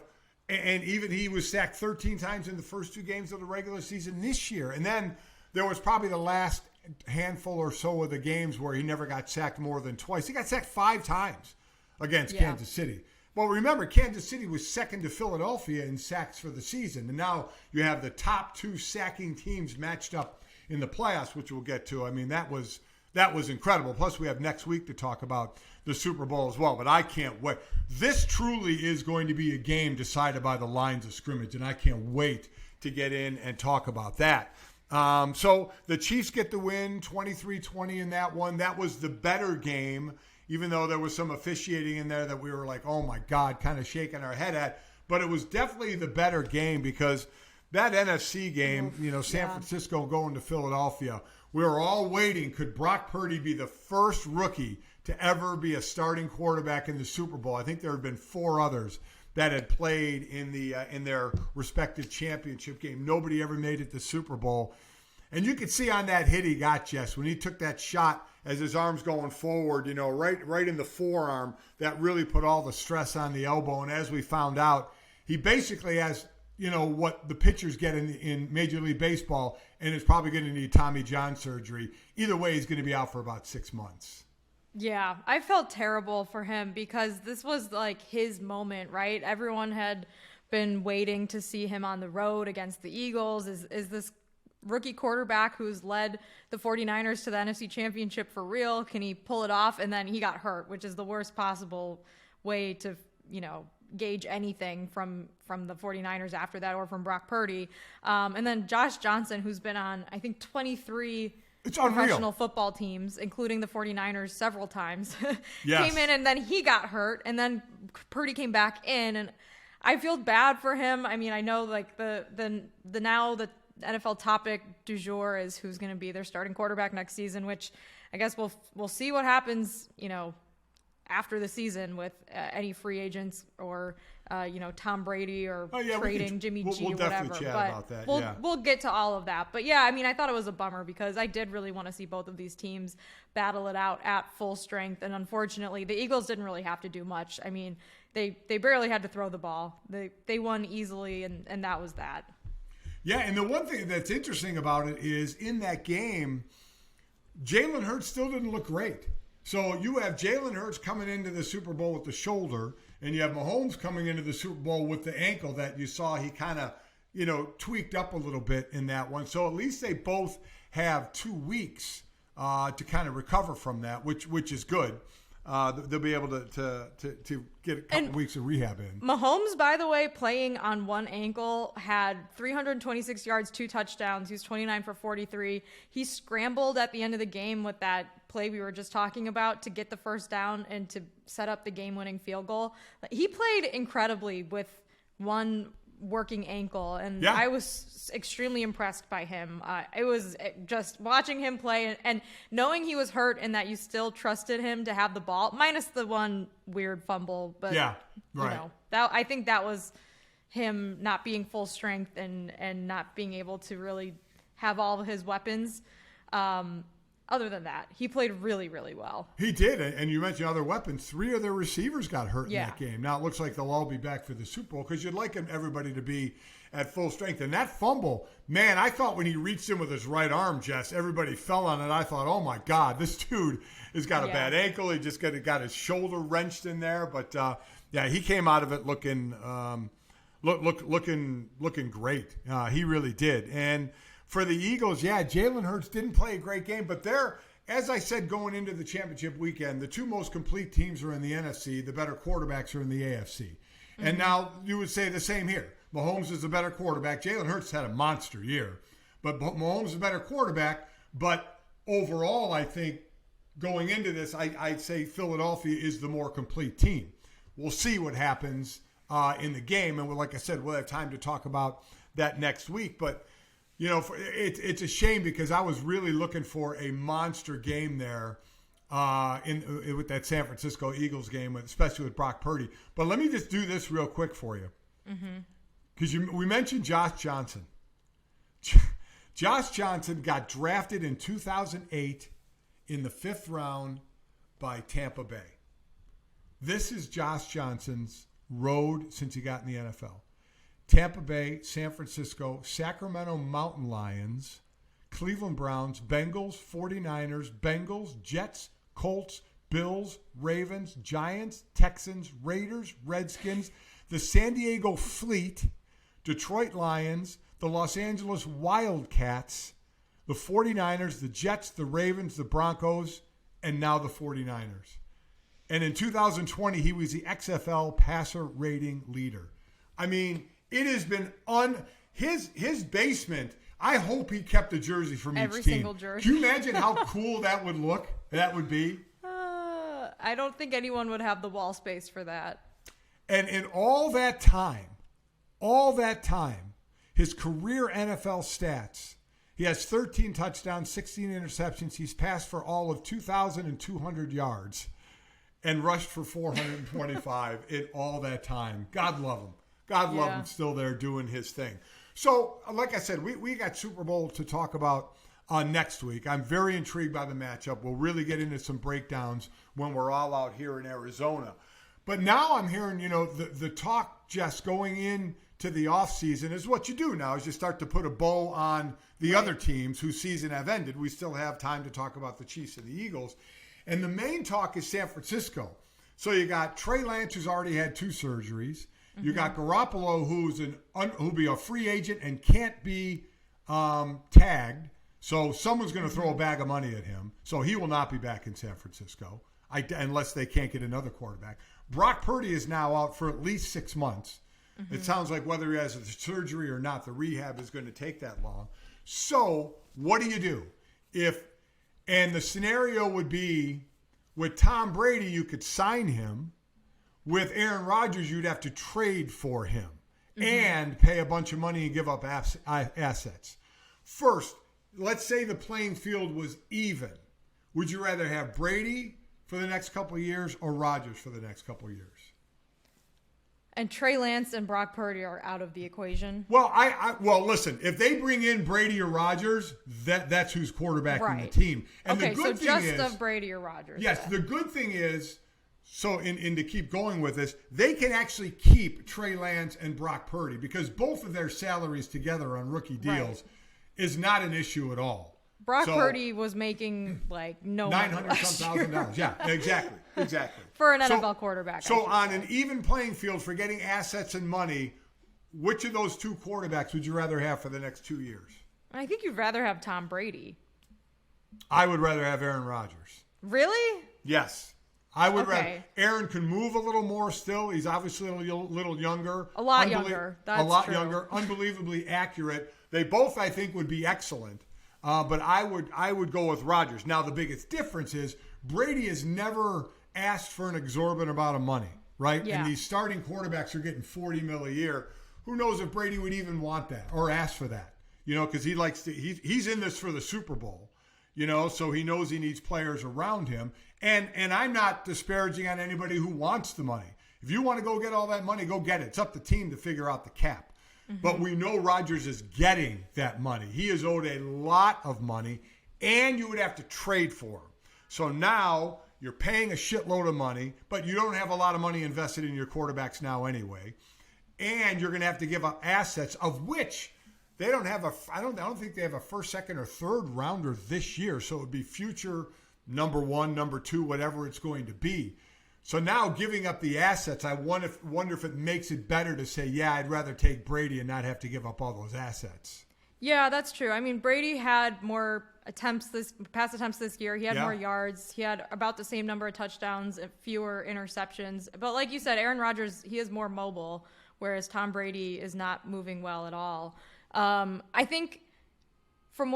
[SPEAKER 1] and even he was sacked 13 times in the first 2 games of the regular season this year. And then there was probably the last handful or so of the games where he never got sacked more than twice. He got sacked 5 times against Kansas City. Well, remember, Kansas City was second to Philadelphia in sacks for the season. And now you have the top 2 sacking teams matched up in the playoffs, which we'll get to. I mean, that was incredible. Plus, we have next week to talk about the Super Bowl as well. But I can't wait. This truly is going to be a game decided by the lines of scrimmage, and I can't wait to get in and talk about that. So the Chiefs get the win, 23-20 in that one. That was the better game, even though there was some officiating in there that we were like, oh my God, kind of shaking our head at. But it was definitely the better game because that NFC game, San Francisco going to Philadelphia, we were all waiting. Could Brock Purdy be the first rookie to ever be a starting quarterback in the Super Bowl? I think there had been 4 others that had played in their respective championship game. Nobody ever made it to Super Bowl. And you could see on that hit he got, Jess, when he took that shot as his arm's going forward, right in the forearm, that really put all the stress on the elbow. And as we found out, he basically has, what the pitchers get in Major League Baseball, and is probably going to need Tommy John surgery. Either way, he's going to be out for about 6 months.
[SPEAKER 2] Yeah, I felt terrible for him because this was like his moment, right? Everyone had been waiting to see him on the road against the Eagles. Is this rookie quarterback who's led the 49ers to the NFC Championship for real? Can he pull it off? And then he got hurt, which is the worst possible way to, gauge anything from the 49ers after that or from Brock Purdy. And then Josh Johnson, who's been on, I think, 23 professional football teams, including the 49ers several times, came in and then he got hurt and then Purdy came back in, and I feel bad for him. I mean, I know like the now the NFL topic du jour is who's going to be their starting quarterback next season, which I guess we'll see what happens, after the season with any free agents or Tom Brady or trading Jimmy G or whatever.
[SPEAKER 1] We'll definitely chat about that.
[SPEAKER 2] We'll get to all of that. But yeah, I mean, I thought it was a bummer because I did really want to see both of these teams battle it out at full strength. And unfortunately, the Eagles didn't really have to do much. I mean, they barely had to throw the ball. They won easily, and that was that.
[SPEAKER 1] Yeah, and the one thing that's interesting about it is in that game, Jalen Hurts still didn't look great. So you have Jalen Hurts coming into the Super Bowl with the shoulder, and you have Mahomes coming into the Super Bowl with the ankle that you saw he kind of, tweaked up a little bit in that one. So at least they both have 2 weeks to kind of recover from that, which is good. they'll be able to get a couple weeks of rehab in.
[SPEAKER 2] Mahomes, by the way, playing on one ankle, had 326 yards, 2 touchdowns. He was 29 for 43. He scrambled at the end of the game with that play we were just talking about to get the first down and to set up the game-winning field goal. He played incredibly with one working ankle, and I was extremely impressed by him. It was just watching him play and knowing he was hurt and that you still trusted him to have the ball, minus the one weird fumble. But you know, I think that was him not being full strength and not being able to really have all of his weapons. Other than that, he played really, really well.
[SPEAKER 1] He did, and you mentioned other weapons. 3 of their receivers got hurt in that game. Now, it looks like they'll all be back for the Super Bowl because you'd like everybody to be at full strength. And that fumble, man, I thought when he reached in with his right arm, Jess, everybody fell on it. I thought, oh, my God, this dude has got a bad ankle. He just got his shoulder wrenched in there. But, he came out of it looking great. He really did. And for the Eagles, Jalen Hurts didn't play a great game, but as I said, going into the championship weekend, the 2 most complete teams are in the NFC. The better quarterbacks are in the AFC. Mm-hmm. And now you would say the same here. Mahomes is the better quarterback. Jalen Hurts had a monster year, but Mahomes is a better quarterback. But overall, I think going into this, I'd say Philadelphia is the more complete team. We'll see what happens in the game. And like I said, we'll have time to talk about that next week. But you know, it's a shame because I was really looking for a monster game there with that San Francisco Eagles game, especially with Brock Purdy. But let me just do this real quick for you. Because we mentioned Josh Johnson. Josh Johnson got drafted in 2008 in the 5th round by Tampa Bay. This is Josh Johnson's road since he got in the NFL. Tampa Bay, San Francisco, Sacramento Mountain Lions, Cleveland Browns, Bengals, 49ers, Bengals, Jets, Colts, Bills, Ravens, Giants, Texans, Raiders, Redskins, the San Diego Fleet, Detroit Lions, the Los Angeles Wildcats, the 49ers, the Jets, the Ravens, the Broncos, and now the 49ers. And in 2020, he was the XFL passer rating leader. I mean, it has been his basement. I hope he kept a jersey from each team.
[SPEAKER 2] Every single jersey.
[SPEAKER 1] Can you imagine how cool that would look? That would be.
[SPEAKER 2] I don't think anyone would have the wall space for that.
[SPEAKER 1] And in all that time, his career NFL stats, he has 13 touchdowns, 16 interceptions. He's passed for all of 2,200 yards and rushed for 425 in all that time. God love him. God love him, still there doing his thing. So, like I said, we got Super Bowl to talk about next week. I'm very intrigued by the matchup. We'll really get into some breakdowns when we're all out here in Arizona. But now I'm hearing, the talk, Jess, going into the offseason is what you do now is you start to put a bow on the other teams whose season have ended. We still have time to talk about the Chiefs and the Eagles. And the main talk is San Francisco. So you got Trey Lance, who's already had 2 surgeries. You got Garoppolo, who'll be a free agent and can't be tagged. So someone's going to throw a bag of money at him. So he will not be back in San Francisco unless they can't get another quarterback. Brock Purdy is now out for at least 6 months. Mm-hmm. It sounds like whether he has the surgery or not, the rehab is going to take that long. So what do? And the scenario would be with Tom Brady, you could sign him. With Aaron Rodgers, you'd have to trade for him and pay a bunch of money and give up assets. First, let's say the playing field was even. Would you rather have Brady for the next couple of years or Rodgers for the next couple of years?
[SPEAKER 2] And Trey Lance and Brock Purdy are out of the equation.
[SPEAKER 1] Well, well, listen. If they bring in Brady or Rodgers, that's who's quarterbacking the team. And
[SPEAKER 2] okay,
[SPEAKER 1] the good
[SPEAKER 2] so
[SPEAKER 1] thing
[SPEAKER 2] just of Brady or Rodgers.
[SPEAKER 1] Yes, the good thing is. So, and to keep going with this, they can actually keep Trey Lance and Brock Purdy because both of their salaries together on rookie deals is not an issue at all.
[SPEAKER 2] Brock Purdy was making like no
[SPEAKER 1] $900,000. Yeah, exactly.
[SPEAKER 2] For an NFL quarterback.
[SPEAKER 1] So on an even playing field for getting assets and money, which of those 2 quarterbacks would you rather have for the next 2 years?
[SPEAKER 2] I think you'd rather have Tom Brady.
[SPEAKER 1] I would rather have Aaron Rodgers.
[SPEAKER 2] Really?
[SPEAKER 1] Yes. I would
[SPEAKER 2] Okay.
[SPEAKER 1] rather. Aaron can move a little more still. He's obviously a little younger.
[SPEAKER 2] A lot younger. That's
[SPEAKER 1] a lot
[SPEAKER 2] true.
[SPEAKER 1] younger. Unbelievably accurate. They both, I think, would be excellent. But I would go with Rodgers. Now, the biggest difference is Brady has never asked for an exorbitant amount of money, right?
[SPEAKER 2] Yeah.
[SPEAKER 1] And these starting quarterbacks are getting $40 million a year. Who knows if Brady would even want that or ask for that? Because he likes to. He's in this for the Super Bowl. So he knows he needs players around him. And I'm not disparaging on anybody who wants the money. If you want to go get all that money, go get it. It's up to the team to figure out the cap. Mm-hmm. But we know Rodgers is getting that money. He is owed a lot of money, and you would have to trade for him. So now you're paying a shitload of money, but you don't have a lot of money invested in your quarterbacks now anyway. And you're going to have to give up assets, of which they don't have I don't think they have a first, second, or third rounder this year. So it would be future number 1, number 2, whatever it's going to be. So now giving up the assets, I wonder if it makes it better to say, yeah, I'd rather take Brady and not have to give up all those assets.
[SPEAKER 2] Yeah, that's true. I mean, Brady had more pass attempts this year. He had more yards. He had about the same number of touchdowns, fewer interceptions. But like you said, Aaron Rodgers, he is more mobile, whereas Tom Brady is not moving well at all. I think from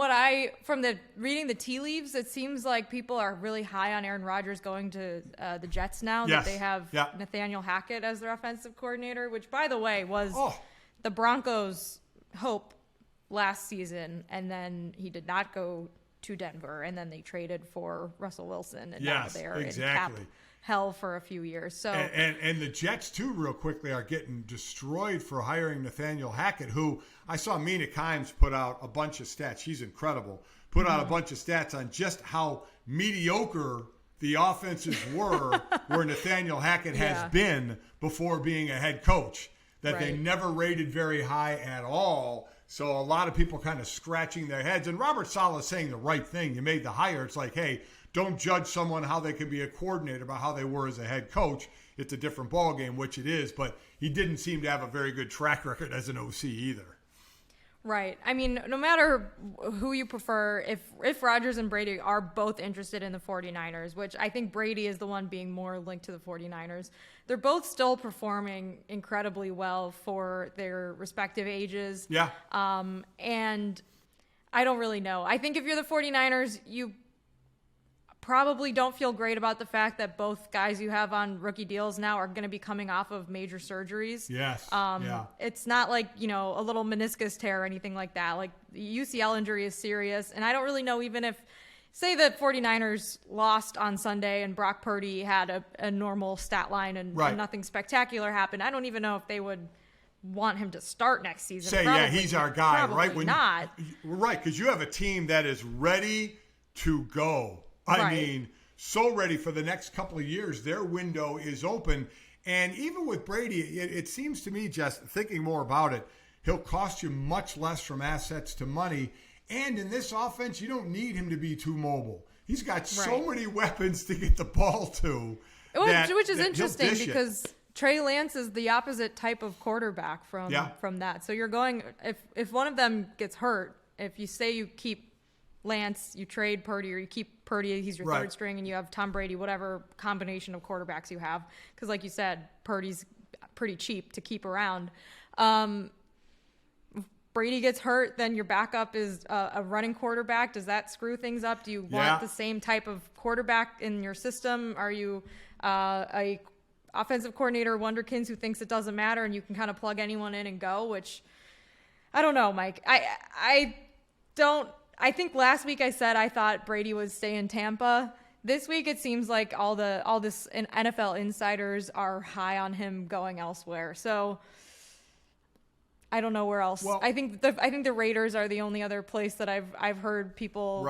[SPEAKER 2] reading the tea leaves, it seems like people are really high on Aaron Rodgers going to the Jets now that they have Nathaniel Hackett as their offensive coordinator, which, by the way, was the Broncos' hope last season, and then he did not go to Denver, and then they traded for Russell Wilson, and now they're in cap hell for a few years. So
[SPEAKER 1] and the Jets too, real quickly, are getting destroyed for hiring Nathaniel Hackett, who I saw Mina Kimes put out a bunch of stats. She's incredible. Put out a bunch of stats on just how mediocre the offenses were where Nathaniel Hackett has been before being a head coach. That they never rated very high at all. So a lot of people kind of scratching their heads. And Robert Saleh is saying the right thing. You made the hire. It's like, hey, don't judge someone how they can be a coordinator by how they were as a head coach. It's a different ballgame, which it is. But he didn't seem to have a very good track record as an OC either.
[SPEAKER 2] Right. I mean, no matter who you prefer, if Rodgers and Brady are both interested in the 49ers, which I think Brady is the one being more linked to the 49ers, they're both still performing incredibly well for their respective ages.
[SPEAKER 1] Yeah.
[SPEAKER 2] And I don't really know. I think if you're the 49ers, you probably don't feel great about the fact that both guys you have on rookie deals now are going to be coming off of major surgeries.
[SPEAKER 1] Yes.
[SPEAKER 2] It's not like, a little meniscus tear or anything like that. Like, the UCL injury is serious. And I don't really know, even if, say the 49ers lost on Sunday and Brock Purdy had a normal stat line and nothing spectacular happened, I don't even know if they would want him to start next season.
[SPEAKER 1] Say, probably, he's our guy, right?
[SPEAKER 2] Probably not.
[SPEAKER 1] Right, because you have a team that is ready to go. I mean, so ready for the next couple of years. Their window is open. And even with Brady, it seems to me, just thinking more about it, he'll cost you much less from assets to money. And in this offense, you don't need him to be too mobile. He's got so many weapons to get the ball to.
[SPEAKER 2] Which is interesting because Trey Lance is the opposite type of quarterback from that. So you're going, if one of them gets hurt, if you say you keep Lance, you trade Purdy, or you keep Purdy, he's your third string, and you have Tom Brady, whatever combination of quarterbacks you have. Because like you said, Purdy's pretty cheap to keep around. If Brady gets hurt, then your backup is a running quarterback. Does that screw things up? Do you want the same type of quarterback in your system? Are you a offensive coordinator wonderkins who thinks it doesn't matter and you can kind of plug anyone in and go? Which, I don't know, Mike. I think last week I said I thought Brady would stay in Tampa. This week it seems like all this NFL insiders are high on him going elsewhere. So I don't know where else. Well, I think the Raiders are the only other place that I've heard people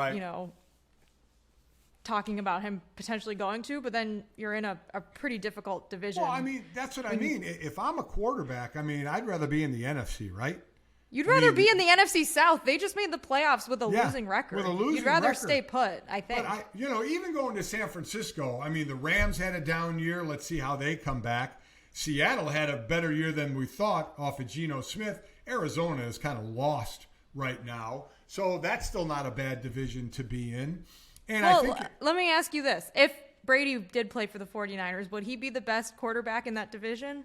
[SPEAKER 2] talking about him potentially going to. But then you're in a pretty difficult division.
[SPEAKER 1] Well, I mean, that's what I mean. If I'm a quarterback, I mean, I'd rather be in the NFC, right?
[SPEAKER 2] You'd rather be in the NFC South. They just made the playoffs with a losing record.
[SPEAKER 1] With a losing
[SPEAKER 2] You'd rather
[SPEAKER 1] record.
[SPEAKER 2] Stay put, I think.
[SPEAKER 1] But even going to San Francisco, I mean, the Rams had a down year. Let's see how they come back. Seattle had a better year than we thought off of Geno Smith. Arizona is kind of lost right now. So that's still not a bad division to be in. And let me
[SPEAKER 2] ask you this. Brady did play for the 49ers, would he be the best quarterback in that division?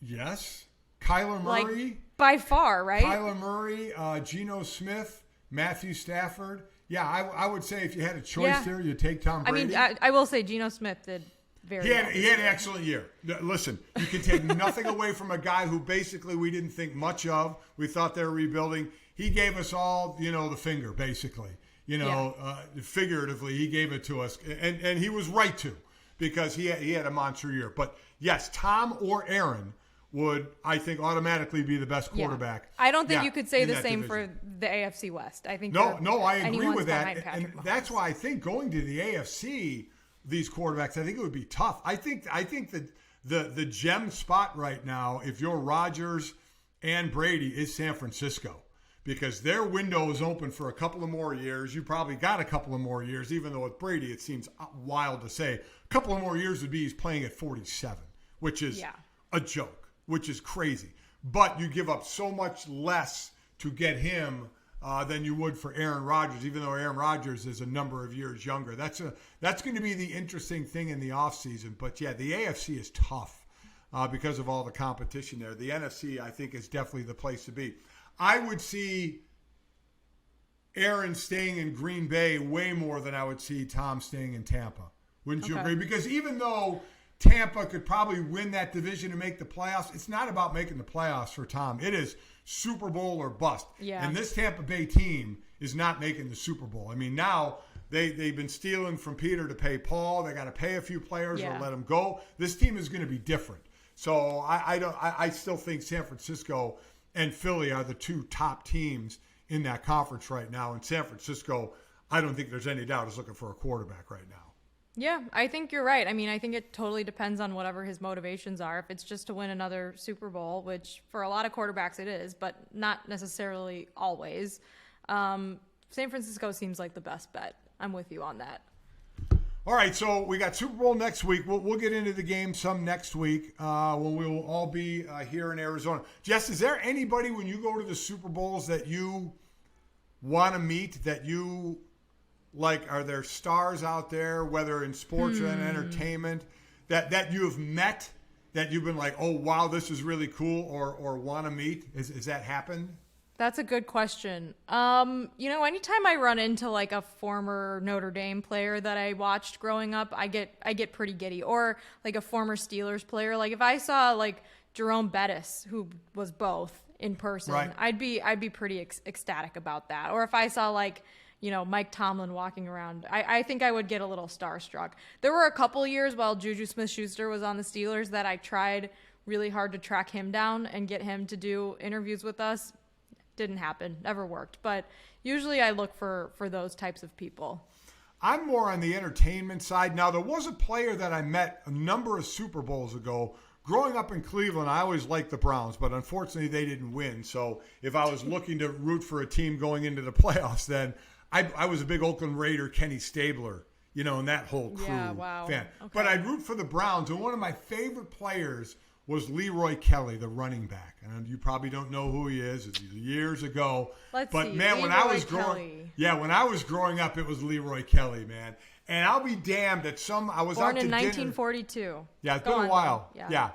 [SPEAKER 1] Yes. Kyler Murray.
[SPEAKER 2] Like, by far, right?
[SPEAKER 1] Kyler Murray, Geno Smith, Matthew Stafford. Yeah, I would say if you had a choice there, you'd take Tom Brady.
[SPEAKER 2] I mean, I will say Geno Smith did very well.
[SPEAKER 1] He had an excellent year. Listen, you can take nothing away from a guy who basically we didn't think much of. We thought they were rebuilding. He gave us all, the finger, basically. Figuratively, he gave it to us. And he was right to, because he had a monster year. But, yes, Tom or Aaron would, I think, automatically be the best quarterback.
[SPEAKER 2] Yeah. I don't think you could say the same for the AFC West. I think
[SPEAKER 1] I agree with that. And
[SPEAKER 2] Mahomes.
[SPEAKER 1] That's why I think going to the AFC, these quarterbacks, I think it would be tough. I think that the gem spot right now, if you're Rodgers and Brady, is San Francisco, because their window is open for a couple of more years. You probably got a couple of more years, even though with Brady it seems wild to say. A couple of more years would be he's playing at 47, which is a joke. Which is crazy. But you give up so much less to get him than you would for Aaron Rodgers, even though Aaron Rodgers is a number of years younger. That's going to be the interesting thing in the offseason. But, yeah, the AFC is tough because of all the competition there. The NFC, I think, is definitely the place to be. I would see Aaron staying in Green Bay way more than I would see Tom staying in Tampa. Wouldn't you agree? Because even though Tampa could probably win that division and make the playoffs, it's not about making the playoffs for Tom. It is Super Bowl or bust.
[SPEAKER 2] Yeah.
[SPEAKER 1] And this Tampa Bay team is not making the Super Bowl. I mean, now they've been stealing from Peter to pay Paul. They got to pay a few players or let them go. This team is going to be different. So I still think San Francisco and Philly are the two top teams in that conference right now. And San Francisco, I don't think there's any doubt, is looking for a quarterback right now.
[SPEAKER 2] Yeah, I think you're right. I mean, I think it totally depends on whatever his motivations are. If it's just to win another Super Bowl, which for a lot of quarterbacks it is, but not necessarily always, San Francisco seems like the best bet. I'm with you on that.
[SPEAKER 1] All right, so we got Super Bowl next week. We'll get into the game some next week when we will all be here in Arizona. Jess, is there anybody when you go to the Super Bowls that you want to meet, that you like? Are there stars out there, whether in sports or in entertainment, that you have met, that you've been like, oh, wow, this is really cool, or want to meet? Has that happened?
[SPEAKER 2] That's a good question. Anytime I run into like a former Notre Dame player that I watched growing up, I get pretty giddy. Or like a former Steelers player. Like if I saw like Jerome Bettis, who was both in person, right, I'd be pretty ecstatic about that. Or if I saw like, Mike Tomlin walking around, I think I would get a little starstruck. There were a couple years while Juju Smith-Schuster was on the Steelers that I tried really hard to track him down and get him to do interviews with us. Didn't happen, never worked. But usually I look for those types of people.
[SPEAKER 1] I'm more on the entertainment side. Now, there was a player that I met a number of Super Bowls ago. Growing up in Cleveland, I always liked the Browns, but unfortunately they didn't win. So if I was looking to root for a team going into the playoffs, then I was a big Oakland Raider, Kenny Stabler, and that whole crew fan. Okay. But I'd root for the Browns, and one of my favorite players was Leroy Kelly, the running back. And you probably don't know who he is. It's years ago.
[SPEAKER 2] Man,
[SPEAKER 1] when I was growing up, it was Leroy Kelly, man. And I'll be damned that I was
[SPEAKER 2] born
[SPEAKER 1] out to
[SPEAKER 2] in
[SPEAKER 1] dinner.
[SPEAKER 2] 1942.
[SPEAKER 1] Yeah, it's been a while. Yeah.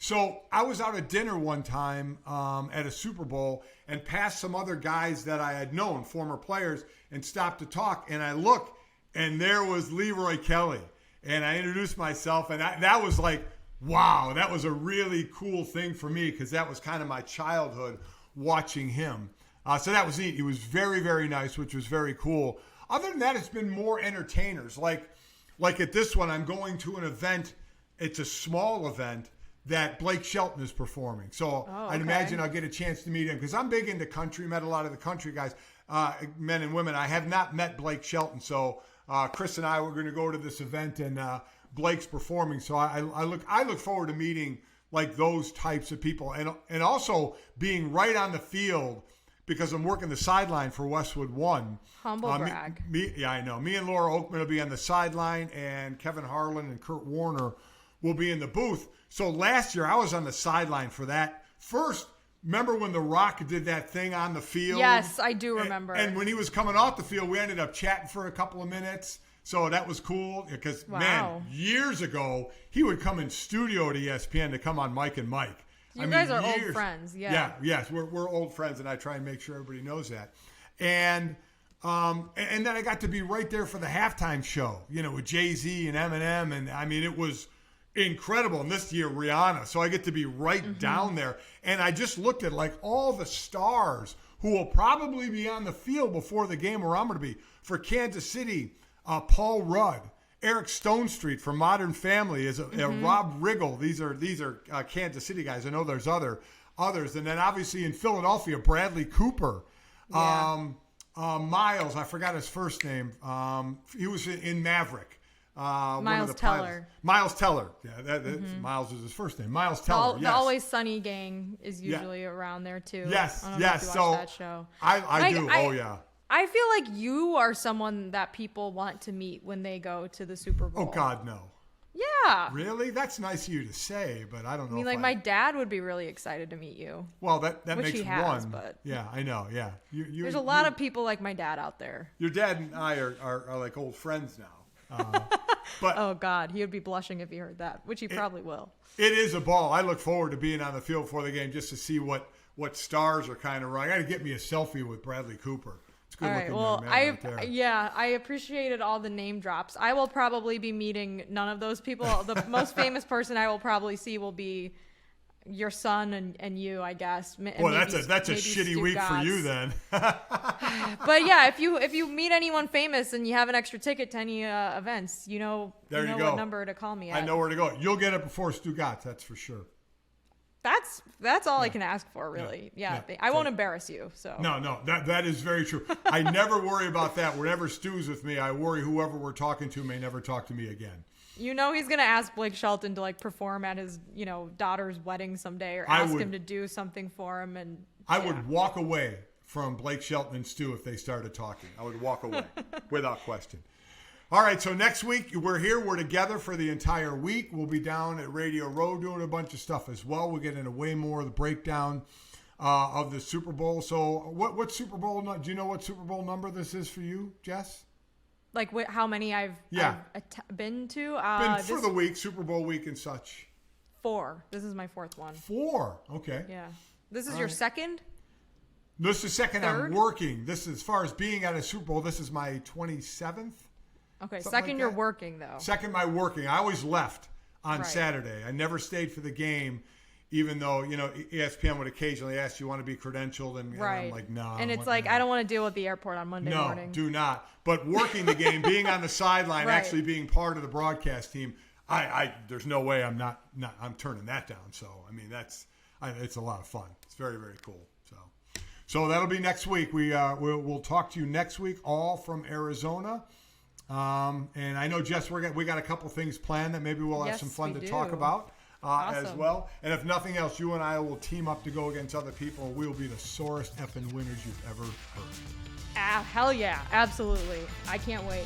[SPEAKER 1] So I was out at dinner one time at a Super Bowl and passed some other guys that I had known, former players, and stopped to talk. And I look, and there was Leroy Kelly. And I introduced myself, and that was like, wow, that was a really cool thing for me because that was kind of my childhood watching him. So that was neat. He was very, very nice, which was very cool. Other than that, it's been more entertainers. Like at this one, I'm going to an event. It's a small event that Blake Shelton is performing. So I'd imagine I'll get a chance to meet him because I'm big into country, met a lot of the country guys, men and women. I have not met Blake Shelton. So Chris and I were going to go to this event, and Blake's performing. So I look forward to meeting like those types of people, and also being right on the field because I'm working the sideline for Westwood One.
[SPEAKER 2] Humble brag.
[SPEAKER 1] I know. Me and Laura Oakman will be on the sideline, and Kevin Harlan and Kurt Warner will be in the booth. So last year I was on the sideline for that. First, remember when The Rock did that thing on the field?
[SPEAKER 2] Yes, I do remember.
[SPEAKER 1] And when he was coming off the field, we ended up chatting for a couple of minutes. So that was cool because,
[SPEAKER 2] Wow.
[SPEAKER 1] man, years ago, he would come in studio at ESPN to come on Mike and Mike.
[SPEAKER 2] You guys are old friends, yeah.
[SPEAKER 1] Yeah, yes, we're old friends, and I try and make sure everybody knows that. And then I got to be right there for the halftime show, with Jay-Z and Eminem, and I mean, it was incredible. And this year, Rihanna. So I get to be right down there. And I just looked at like all the stars who will probably be on the field before the game where I'm going to be. For Kansas City, Paul Rudd, Eric Stonestreet from Modern Family, Rob Riggle. These are Kansas City guys. I know there's others. And then obviously in Philadelphia, Bradley Cooper.
[SPEAKER 2] Yeah.
[SPEAKER 1] Miles, I forgot his first name. He was in Maverick.
[SPEAKER 2] Miles Teller.
[SPEAKER 1] Miles Teller. Yeah, Miles is his first name. Miles Teller.
[SPEAKER 2] The Always Sunny gang is usually around there too.
[SPEAKER 1] Yes,
[SPEAKER 2] I don't know if you watch that show.
[SPEAKER 1] I do. Oh yeah.
[SPEAKER 2] I feel like you are someone that people want to meet when they go to the Super Bowl.
[SPEAKER 1] Oh God, no.
[SPEAKER 2] Yeah.
[SPEAKER 1] Really? That's nice of you to say, but I don't know.
[SPEAKER 2] I mean, my dad would be really excited to meet you.
[SPEAKER 1] Well, that
[SPEAKER 2] which
[SPEAKER 1] makes
[SPEAKER 2] he has,
[SPEAKER 1] one.
[SPEAKER 2] But
[SPEAKER 1] yeah, I know. Yeah.
[SPEAKER 2] There's a lot of people like my dad out there.
[SPEAKER 1] Your dad and I are like old friends now. But
[SPEAKER 2] oh God, he would be blushing if he heard that, which he probably will.
[SPEAKER 1] It is a ball. I look forward to being on the field for the game just to see what stars are kind of running. I got to get me a selfie with Bradley Cooper. It's good looking young man right there.
[SPEAKER 2] I appreciated all the name drops. I will probably be meeting none of those people. The most famous person I will probably see will be your son and you, I guess.
[SPEAKER 1] Well, that's a shitty
[SPEAKER 2] Stu
[SPEAKER 1] week
[SPEAKER 2] Gotts.
[SPEAKER 1] for you then.
[SPEAKER 2] But yeah, if you meet anyone famous and you have an extra ticket to any events, you know what number to call me at.
[SPEAKER 1] I know where to go. You'll get it before Stu Gotts, that's for sure.
[SPEAKER 2] That's all I can ask for, really. Yeah. I won't embarrass you. So
[SPEAKER 1] no, that is very true. I never worry about that. Whenever Stu's with me, I worry whoever we're talking to may never talk to me again.
[SPEAKER 2] He's gonna ask Blake Shelton to perform at his daughter's wedding someday, or ask him to do something for him. And
[SPEAKER 1] I would walk away from Blake Shelton and Stu if they started talking. I would walk away without question. All right, so next week we're here. We're together for the entire week. We'll be down at Radio Row doing a bunch of stuff as well. We'll get into way more of the breakdown of the Super Bowl. So what Super Bowl, do you know what Super Bowl number this is for you, Jess?
[SPEAKER 2] How many I've been to?
[SPEAKER 1] For the week, Super Bowl week and such.
[SPEAKER 2] 4. This is my 4th one.
[SPEAKER 1] 4, okay.
[SPEAKER 2] Yeah. This is your second?
[SPEAKER 1] This is second.
[SPEAKER 2] Third?
[SPEAKER 1] I'm working. This is, as far as being at a Super Bowl, this is my 27th.
[SPEAKER 2] Okay, second you're working, though.
[SPEAKER 1] Second, my working. I always left on Saturday. I never stayed for the game, even though, ESPN would occasionally ask, you want to be credentialed? And I'm like, no.
[SPEAKER 2] And it's I don't want to deal with the airport on Monday morning.
[SPEAKER 1] No, do not. But working the game, being on the sideline, actually being part of the broadcast team, there's no way I'm turning that down. So, I mean, it's a lot of fun. It's very, very cool. So that'll be next week. We'll talk to you next week, all from Arizona. And I know, Jess, we got a couple things planned that maybe we'll have some fun to talk about as well. And if nothing else, you and I will team up to go against other people, and we'll be the sorest effing winners you've ever heard.
[SPEAKER 2] Hell yeah, absolutely. I can't wait.